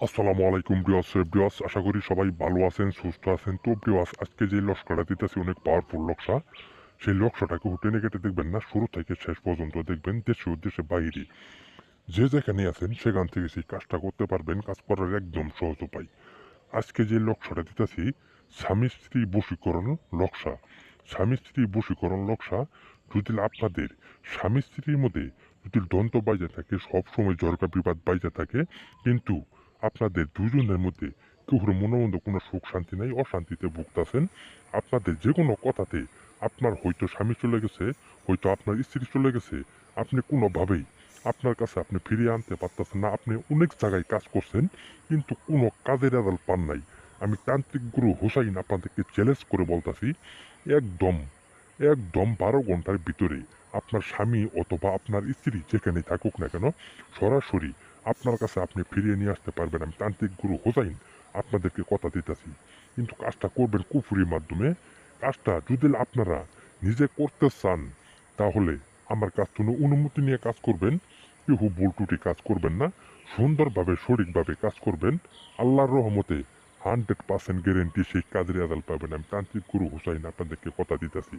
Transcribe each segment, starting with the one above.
আসসালামু আলাইকুম বিয়াস আশা করি সবাই ভালো আছেন সুস্থ আছেন। তো বিয়াস আজকে যে লক্ষ্যটা দিতেছি অনেক পাওয়ারফুল লক্ষ্য। সেই লক্ষ্যটাকে টেনে কেটে দেখবেন না, শুরু থেকে শেষ পর্যন্ত দেখবেন, দেশে ও দেশে বাইরে যে যেখানে আছেন সেখান থেকে সেই কাজটা করতে পারবেন। কাজ করার একদম সহজ উপায়। আজকে যে লক্ষ্যটা দিতেছি, স্বামী স্ত্রী বশীকরণ লক্ষ্য। স্বামী স্ত্রী বশীকরণ লক্ষ্য যদি আপনাদের স্বামী স্ত্রীর মধ্যে যদি দ্বন্দ্ব বাইজা থাকে, সবসময় ঝরকা বিবাদ বাইজা থাকে, কিন্তু আপনাদের দুজনের মধ্যে কেউর মনে মধ্যে কোনো সুখ শান্তি নাই, অশান্তিতে ভুগতেছেন, আপনাদের যে কোনো কথাতে আপনার হয়তো স্বামী চলে গেছে, হয়তো আপনার স্ত্রী চলে গেছে, আপনি কোনোভাবেই আপনার কাছে আপনি ফিরিয়ে আনতে পারতেছেন না, আপনি অনেক জায়গায় কাজ করছেন কিন্তু কোনো কাজের রেজাল্ট পান নাই। আমি তান্ত্রিক গুরু হোসাইন আপনাদেরকে চ্যালেঞ্জ করে বলতেছি, একদম একদম 12 ঘন্টার ভিতরে আপনার স্বামী অথবা আপনার স্ত্রী যেখানে থাকুক না কেন, সরাসরি আপনার কাছে আপনি ফিরিয়ে নিয়ে আসতে পারবেন। আমি তান্ত্রিক গুরু হোসাইন আপনাদেরকে কথা দিতেছি। কিন্তু কাজটা করবেন কুফুরির মাধ্যমে। কাজটা যদি আপনারা নিজে করতে চান তাহলে আমার কাছ থেকে অনুমতি নিয়ে কাজ করবেন। কেউ ভুল ত্রুটি কাজ করবেন না, সুন্দরভাবে সঠিকভাবে কাজ করবেন। আল্লাহর রহমতে 100% গ্যারেন্টি সেই কাজের রেজাল্ট পাবেন। আমি তান্ত্রিক গুরু হোসাইন আপনাদেরকে কথা দিতেছি।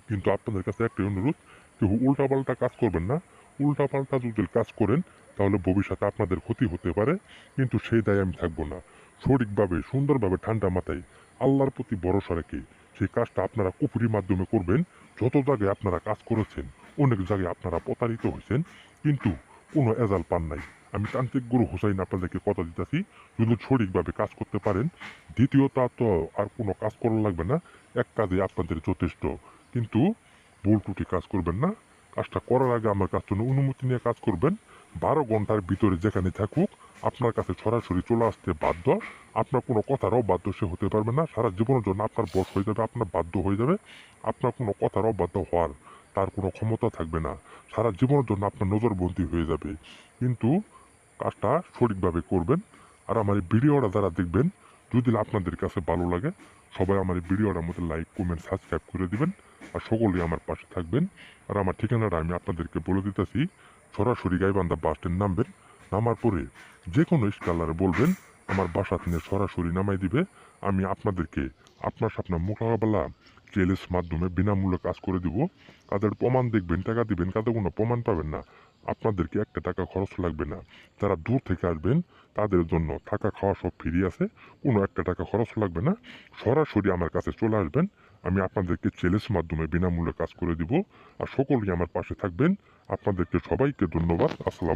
কিন্তু আপনাদের কাছে একটাই অনুরোধ, কেউ উল্টাপাল্টা কাজ করবেন না। উল্টাপাল্টা যদি কাজ করেন তাহলে ভবিষ্যতে আপনাদের ক্ষতি হতে পারে, কিন্তু সেই দায় আমি থাকবো না। সঠিকভাবে সুন্দরভাবে ঠান্ডা মাথায় আল্লাহর প্রতি ভরসা রেখে সেই কাজটা আপনারা কুফুরির মাধ্যমে করবেন। যত জায়গায় আপনারা কাজ করেছেন, অনেক জায়গায় আপনারা প্রতারিত হয়েছেন, কিন্তু কোনো রেজাল্ট পান নাই। আমি তান্ত্রিক গুরু হোসাইন আপনাদেরকে কথা দিতেছি, যদি সঠিকভাবে কাজ করতে পারেন, দ্বিতীয়টা তো আর কোনো কাজ করা লাগবে না, এক কাজে আপনাদের যথেষ্ট। কিন্তু ভুল ত্রুটি কাজ করবেন না। কাজটা করার আগে আমার কাছ থেকে অনুমতি নিয়ে কাজ করবেন। 12 ঘন্টার ভিতরে যেখানে থাকুক আপনার কাছে সরাসরি চলে আসতে বাধ্য। আপনার কোনো কথারও বাধ্য সে হতে পারবে না। সারা জীবনের জন্য আপনার বশ হয়ে যাবে, আপনার বাধ্য হয়ে যাবে। আপনার কোনো কথার অবাধ্য হওয়ার তার কোনো ক্ষমতা থাকবে না। সারা জীবনের জন্য আপনার নজরবন্দি হয়ে যাবে। কিন্তু কাজটা সঠিকভাবে করবেন। আর আমার এই ভিডিওটা যারা দেখবেন, যদি আপনাদের কাছে ভালো লাগে, সবাই আমার এই ভিডিওটার মধ্যে লাইক কমেন্ট সাবস্ক্রাইব করে দিবেন। আর সকলেই আমার পাশে থাকবেন। আর আমার ঠিকানাটা আমি আপনাদেরকে বলে দিতেছি, সরাসরি গাইবান্ধা বাস স্ট্যান্ড নামবেন। নামার পরে যে কোনো স্কলারে বলবেন আমার বাসা থেকে সরাসরি নামাই দিবে। আমি আপনাদেরকে আপনার সামনে মোকাবেলা চ্যালেঞ্জ মাধ্যমে বিনামূল্যে কাজ করে দিব। কাদের প্রমাণ দেখবেন, টাকা দিবেন, কাদের কোনো প্রমাণ পাবেন না। আপনাদেরকে একটা টাকা খরচ লাগবে না। যারা দূর থেকে আসবেন তাদের জন্য থাকা খাওয়া সব ফ্রি আছে, কোনো একটা টাকা খরচ লাগবে না। সরাসরি আমার কাছে চলে আসবেন। আমি আপনাদেরকে চ্যালেঞ্জ মাধ্যমে বিনামূল্যে কাজ করে দিব। আর সকলেই আমার পাশে থাকবেন। আপনাদেরকে সবাইকে ধন্যবাদ। আসসালাম।